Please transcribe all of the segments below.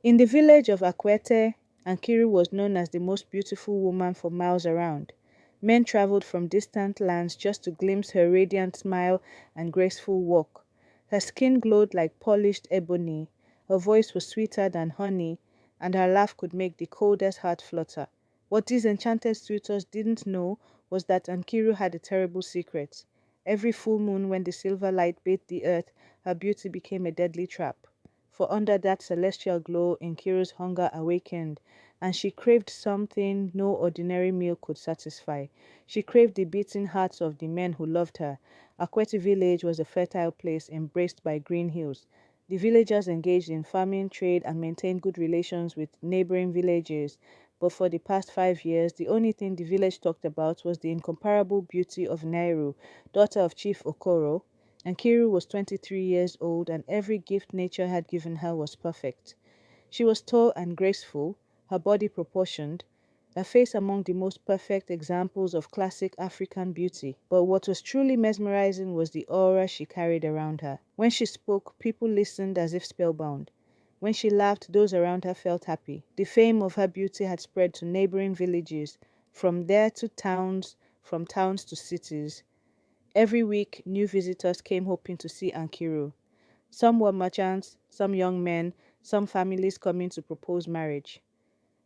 In the village of Akwete, Nkiru was known as the most beautiful woman for miles around. Men traveled from distant lands just to glimpse her radiant smile and graceful walk. Her skin glowed like polished ebony, her voice was sweeter than honey, and her laugh could make the coldest heart flutter. What these enchanted suitors didn't know was that Nkiru had a terrible secret. Every full moon, when the silver light bathed the earth, her beauty became a deadly trap. For under that celestial glow Nkiru's hunger awakened, and she craved something no ordinary meal could satisfy. She craved the beating hearts of the men who loved her. Akwete village was a fertile place embraced by green hills. The villagers engaged in farming, trade, and maintained good relations with neighboring villages. But for the past 5 years, the only thing the village talked about was the incomparable beauty of Nairu, daughter of Chief Okoro. Nkiru was 23 years old, and every gift nature had given her was perfect. She was tall and graceful, her body proportioned, her face among the most perfect examples of classic African beauty. But what was truly mesmerizing was the aura she carried around her. When she spoke, people listened as if spellbound. When she laughed, those around her felt happy. The fame of her beauty had spread to neighboring villages, from there to towns, from towns to cities. Every week, new visitors came hoping to see Nkiru. Some were merchants, some young men, some families coming to propose marriage.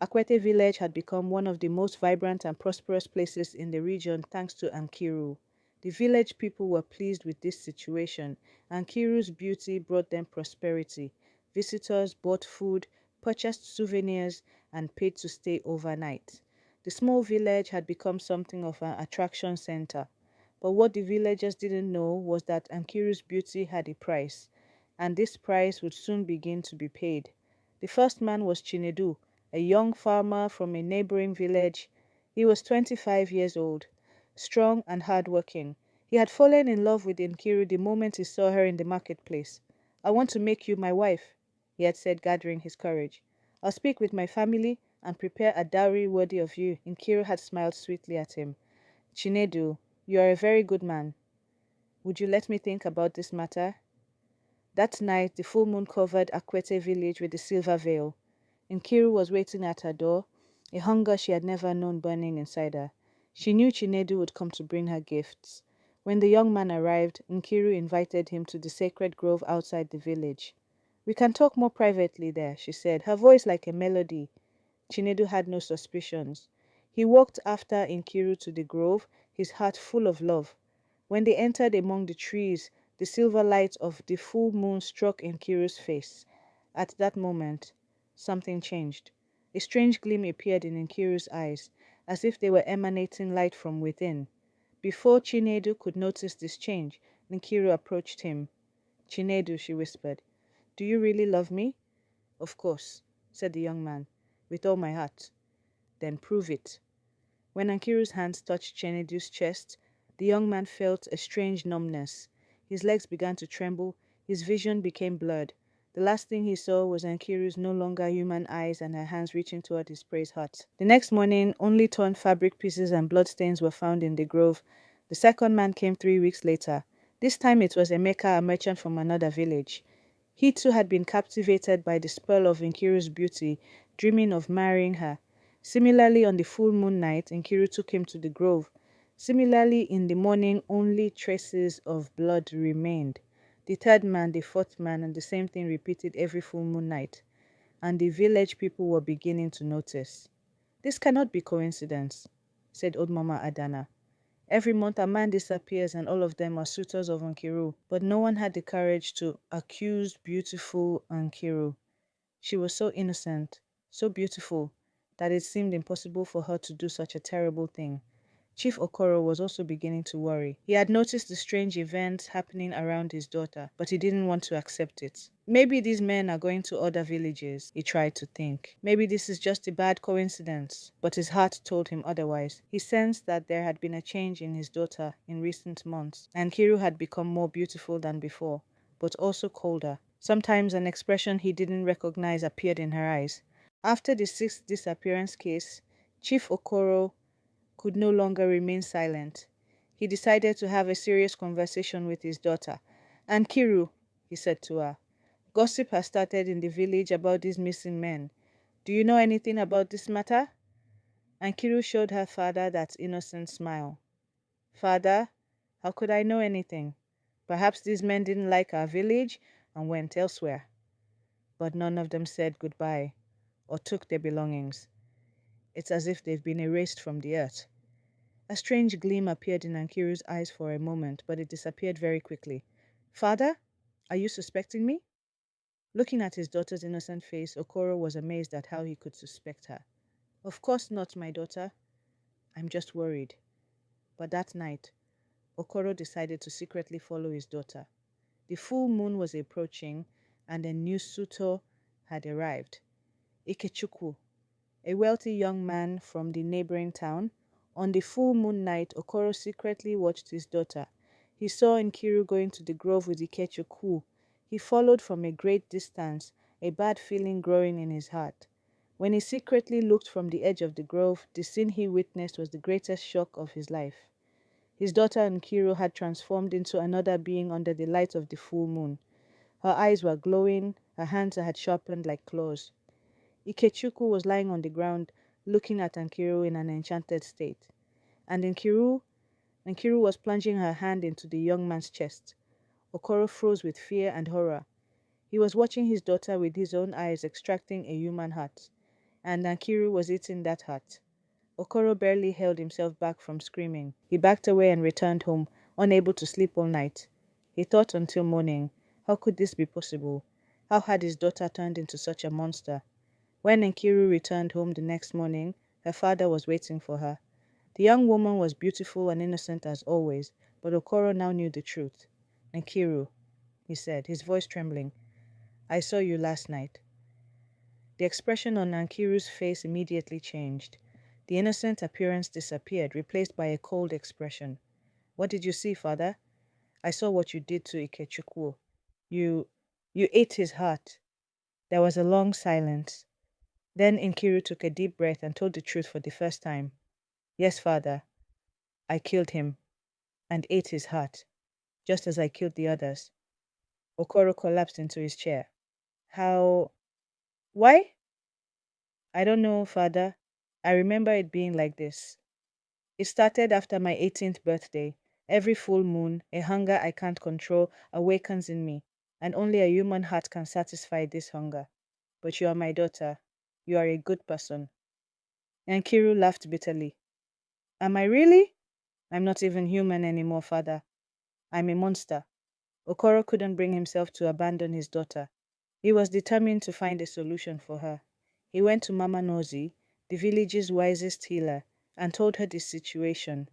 Akwete village had become one of the most vibrant and prosperous places in the region thanks to Nkiru. The village people were pleased with this situation. Nkiru's beauty brought them prosperity. Visitors bought food, purchased souvenirs, and paid to stay overnight. The small village had become something of an attraction center. But what the villagers didn't know was that Nkiru's beauty had a price, and this price would soon begin to be paid. The first man was Chinedu, a young farmer from a neighboring village. He was 25 years old, strong and hardworking. He had fallen in love with Nkiru the moment he saw her in the marketplace. "I want to make you my wife," he had said, gathering his courage. "I'll speak with my family and prepare a dowry worthy of you." Nkiru had smiled sweetly at him. "Chinedu, you are a very good man. Would you let me think about this matter?" That night, the full moon covered Akwete village with a silver veil. Nkiru was waiting at her door, a hunger she had never known burning inside her. She knew Chinedu would come to bring her gifts. When the young man arrived, Nkiru invited him to the sacred grove outside the village. "We can talk more privately there," she said, her voice like a melody. Chinedu had no suspicions. He walked after Nkiru to the grove, his heart full of love. When they entered among the trees, the silver light of the full moon struck Nkiru's face. At that moment, something changed. A strange gleam appeared in Nkiru's eyes, as if they were emanating light from within. Before Chinedu could notice this change, Nkiru approached him. "Chinedu," she whispered, "do you really love me?" "Of course," said the young man, "with all my heart." "Then prove it." When Nkiru's hands touched Chinedu's chest, the young man felt a strange numbness. His legs began to tremble, his vision became blurred. The last thing he saw was Nkiru's no longer human eyes and her hands reaching toward his pray's heart. The next morning, only torn fabric pieces and bloodstains were found in the grove. The second man came 3 weeks later. This time it was Emeka, a merchant from another village. He too had been captivated by the spell of Nkiru's beauty, dreaming of marrying her. Similarly, on the full moon night, Nkiru took him to the grove. Similarly, in the morning, only traces of blood remained. The third man, the fourth man, and the same thing repeated every full moon night. And the village people were beginning to notice. "This cannot be coincidence," said old Mama Adana. "Every month a man disappears and all of them are suitors of Nkiru." But no one had the courage to accuse beautiful Nkiru. She was so innocent, so beautiful, that it seemed impossible for her to do such a terrible thing. Chief Okoro was also beginning to worry. He had noticed the strange events happening around his daughter, but he didn't want to accept it. Maybe these men are going to other villages, he tried to think. Maybe this is just a bad coincidence, but his heart told him otherwise. He sensed that there had been a change in his daughter in recent months, and Kiru had become more beautiful than before, but also colder. Sometimes an expression he didn't recognize appeared in her eyes. After the sixth disappearance case, Chief Okoro could no longer remain silent. He decided to have a serious conversation with his daughter. "Nkiru," he said to her, Gossip has started in the village about these missing men. Do you know anything about this matter? Nkiru showed her father that innocent smile. Father, how could I know anything? Perhaps these men didn't like our village and went elsewhere. But none of them said goodbye or took their belongings. It's as if they've been erased from the earth. A strange gleam appeared in Nkiru's eyes for a moment, but it disappeared very quickly. Father, are you suspecting me? Looking at his daughter's innocent face, Okoro was amazed at how he could suspect her. Of course not, my daughter. I'm just worried. But that night, Okoro decided to secretly follow his daughter. The full moon was approaching, and a new suitor had arrived. Ikechukwu, a wealthy young man from the neighboring town. On the full moon night, Okoro secretly watched his daughter. He saw Nkiru going to the grove with Ikechukwu. He followed from a great distance, a bad feeling growing in his heart. When he secretly looked from the edge of the grove, the scene he witnessed was the greatest shock of his life. His daughter Nkiru had transformed into another being under the light of the full moon. Her eyes were glowing, her hands had sharpened like claws. Ikechukwu was lying on the ground, looking at Nkiru in an enchanted state. And Nkiru was plunging her hand into the young man's chest. Okoro froze with fear and horror. He was watching his daughter with his own eyes extracting a human heart, and Nkiru was eating that heart. Okoro barely held himself back from screaming. He backed away and returned home, unable to sleep all night. He thought until morning, how could this be possible? How had his daughter turned into such a monster? When Nkiru returned home the next morning, her father was waiting for her. The young woman was beautiful and innocent as always, but Okoro now knew the truth. Nkiru, he said, his voice trembling, I saw you last night. The expression on Nkiru's face immediately changed. The innocent appearance disappeared, replaced by a cold expression. What did you see, father? I saw what you did to Ikechukwu. You ate his heart. There was a long silence. Then Nkiru took a deep breath and told the truth for the first time. Yes, father, I killed him and ate his heart, just as I killed the others. Okoro collapsed into his chair. How? Why? I don't know, father. I remember it being like this. It started after my 18th birthday. Every full moon, a hunger I can't control awakens in me, and only a human heart can satisfy this hunger. But you are my daughter. You are a good person. Nkiru laughed bitterly. Am I really? I'm not even human anymore, father. I'm a monster. Okoro couldn't bring himself to abandon his daughter. He was determined to find a solution for her. He went to Mama Nozi, the village's wisest healer, and told her the situation.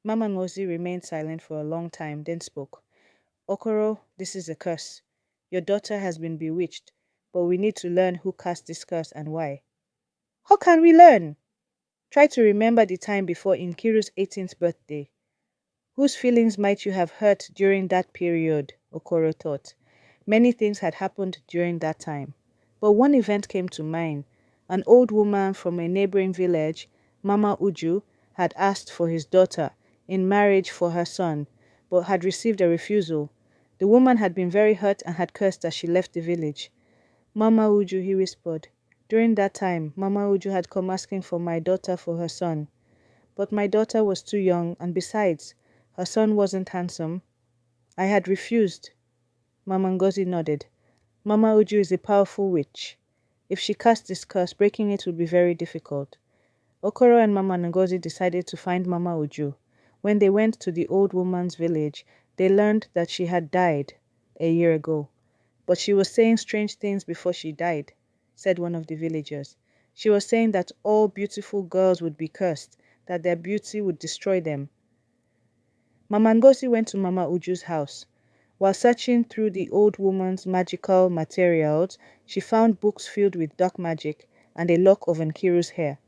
Mama Nozi remained silent for a long time, then spoke. Okoro, this is a curse. Your daughter has been bewitched, but we need to learn who cast this curse and why. How can we learn? Try to remember the time before Nkiru's 18th birthday. Whose feelings might you have hurt during that period? Okoro thought. Many things had happened during that time. But one event came to mind. An old woman from a neighboring village, Mama Uju, had asked for his daughter in marriage for her son, but had received a refusal. The woman had been very hurt and had cursed as she left the village. Mama Uju, he whispered. During that time, Mama Uju had come asking for my daughter for her son. But my daughter was too young, and besides, her son wasn't handsome. I had refused. Mama Ngozi nodded. Mama Uju is a powerful witch. If she cast this curse, breaking it would be very difficult. Okoro and Mama Ngozi decided to find Mama Uju. When they went to the old woman's village, they learned that she had died a year ago. But she was saying strange things before she died, said one of the villagers. She was saying that all beautiful girls would be cursed, that their beauty would destroy them. Mama Ngozi went to Mama Uju's house. While searching through the old woman's magical materials, she found books filled with dark magic and a lock of Nkiru's hair.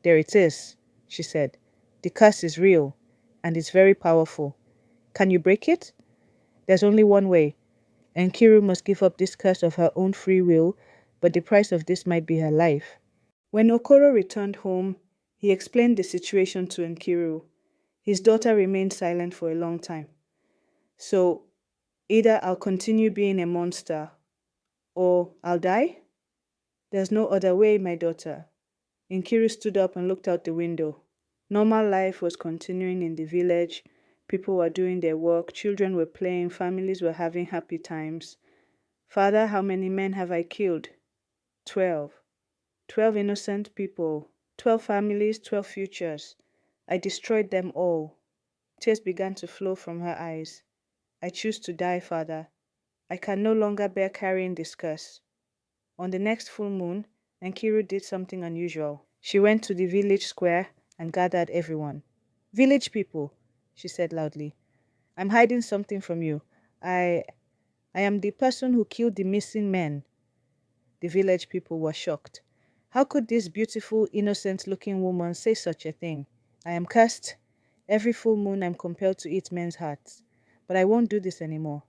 There it is, she said. The curse is real, and it's very powerful. Can you break it? There's only one way. Nkiru must give up this curse of her own free will, but the price of this might be her life. When Okoro returned home, he explained the situation to Nkiru. His daughter remained silent for a long time. So, either I'll continue being a monster, Or I'll die? There's no other way, my daughter. Nkiru stood up and looked out the window. Normal life was continuing in the village. People were doing their work, children were playing, families were having happy times. Father, how many men have I killed? 12. 12 innocent people, 12 families, 12 futures. I destroyed them all. Tears began to flow from her eyes. I choose to die, Father. I can no longer bear carrying this curse. On the next full moon, Nkiru did something unusual. She went to the village square and gathered everyone. Village people, she said loudly, I'm hiding something from you. I I am the person who killed the missing men. The village people were shocked. How could this beautiful, innocent-looking woman say such a thing? I am cursed. Every full moon I'm compelled to eat men's hearts. But I won't do this anymore.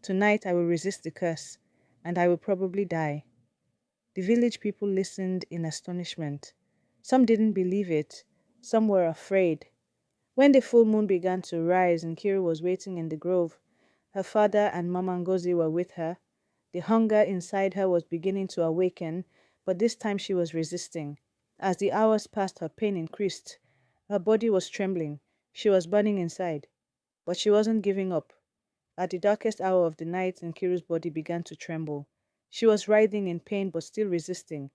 Tonight I will resist the curse, and I will probably die. The village people listened in astonishment. Some didn't believe it. Some were afraid. When the full moon began to rise, Nkiru was waiting in the grove. Her father and Mama Ngozi were with her. The hunger inside her was beginning to awaken, but this time she was resisting. As the hours passed, her pain increased. Her body was trembling. She was burning inside. But she wasn't giving up. At the darkest hour of the night, Nkiru's body began to tremble. She was writhing in pain but still resisting.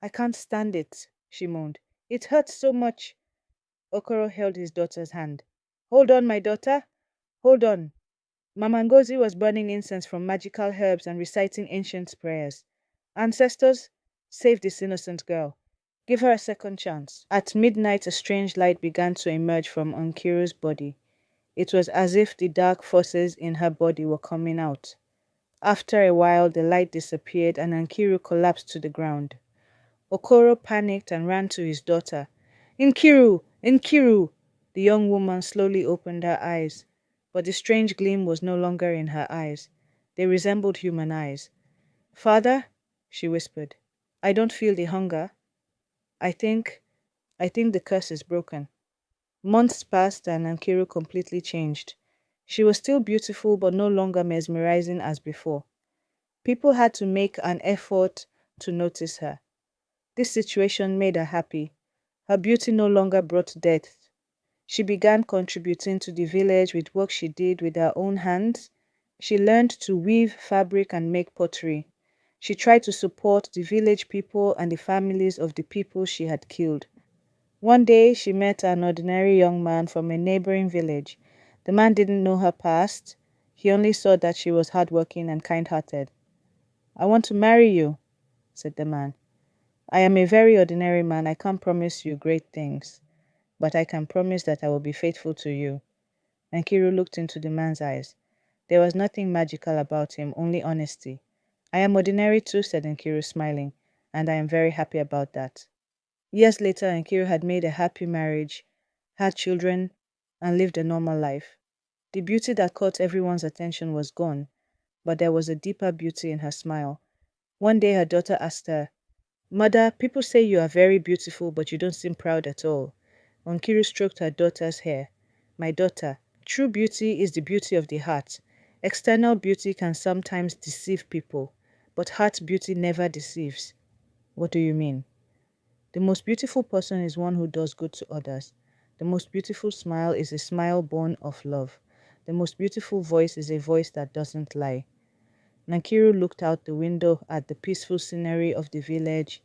I can't stand it, she moaned. It hurts so much. Okoro held his daughter's hand. Hold on, my daughter. Hold on. Mama Ngozi was burning incense from magical herbs and reciting ancient prayers. Ancestors, save this innocent girl. Give her a second chance. At midnight, a strange light began to emerge from Nkiru's body. It was as if the dark forces in her body were coming out. After a while, the light disappeared and Nkiru collapsed to the ground. Okoro panicked and ran to his daughter. Nkiru! Nkiru! The young woman slowly opened her eyes, but the strange gleam was no longer in her eyes. They resembled human eyes. Father, she whispered, I don't feel the hunger. I think the curse is broken. Months passed and Nkiru completely changed. She was still beautiful but no longer mesmerizing as before. People had to make an effort to notice her. This situation made her happy. Her beauty no longer brought death. She began contributing to the village with work she did with her own hands. She learned to weave fabric and make pottery. She tried to support the village people and the families of the people she had killed. One day, she met an ordinary young man from a neighboring village. The man didn't know her past. He only saw that she was hardworking and kind-hearted. I want to marry you, said the man. I am a very ordinary man. I can't promise you great things, but I can promise that I will be faithful to you. Nkiru looked into the man's eyes. There was nothing magical about him, only honesty. I am ordinary too, said Nkiru, smiling, and I am very happy about that. Years later, Nkiru had made a happy marriage, had children, and lived a normal life. The beauty that caught everyone's attention was gone, but there was a deeper beauty in her smile. One day her daughter asked her, Mother, people say you are very beautiful, but you don't seem proud at all. Nkiru stroked her daughter's hair. My daughter, true beauty is the beauty of the heart. External beauty can sometimes deceive people, but heart beauty never deceives. What do you mean? The most beautiful person is one who does good to others. The most beautiful smile is a smile born of love. The most beautiful voice is a voice that doesn't lie. Nkiru looked out the window at the peaceful scenery of the village.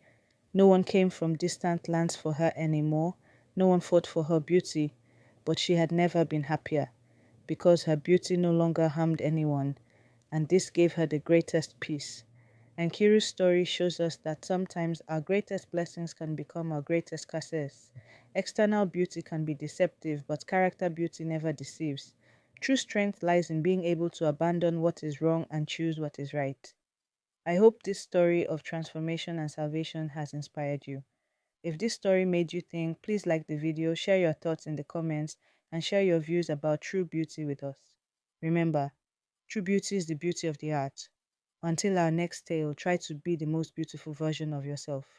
No one came from distant lands for her anymore. No one fought for her beauty. But she had never been happier, because her beauty no longer harmed anyone, and this gave her the greatest peace. Nkiru's story shows us that sometimes our greatest blessings can become our greatest curses. External beauty can be deceptive, but character beauty never deceives. True strength lies in being able to abandon what is wrong and choose what is right. I hope this story of transformation and salvation has inspired you. If this story made you think, please like the video, share your thoughts in the comments, and share your views about true beauty with us. Remember, true beauty is the beauty of the heart. Until our next tale, try to be the most beautiful version of yourself.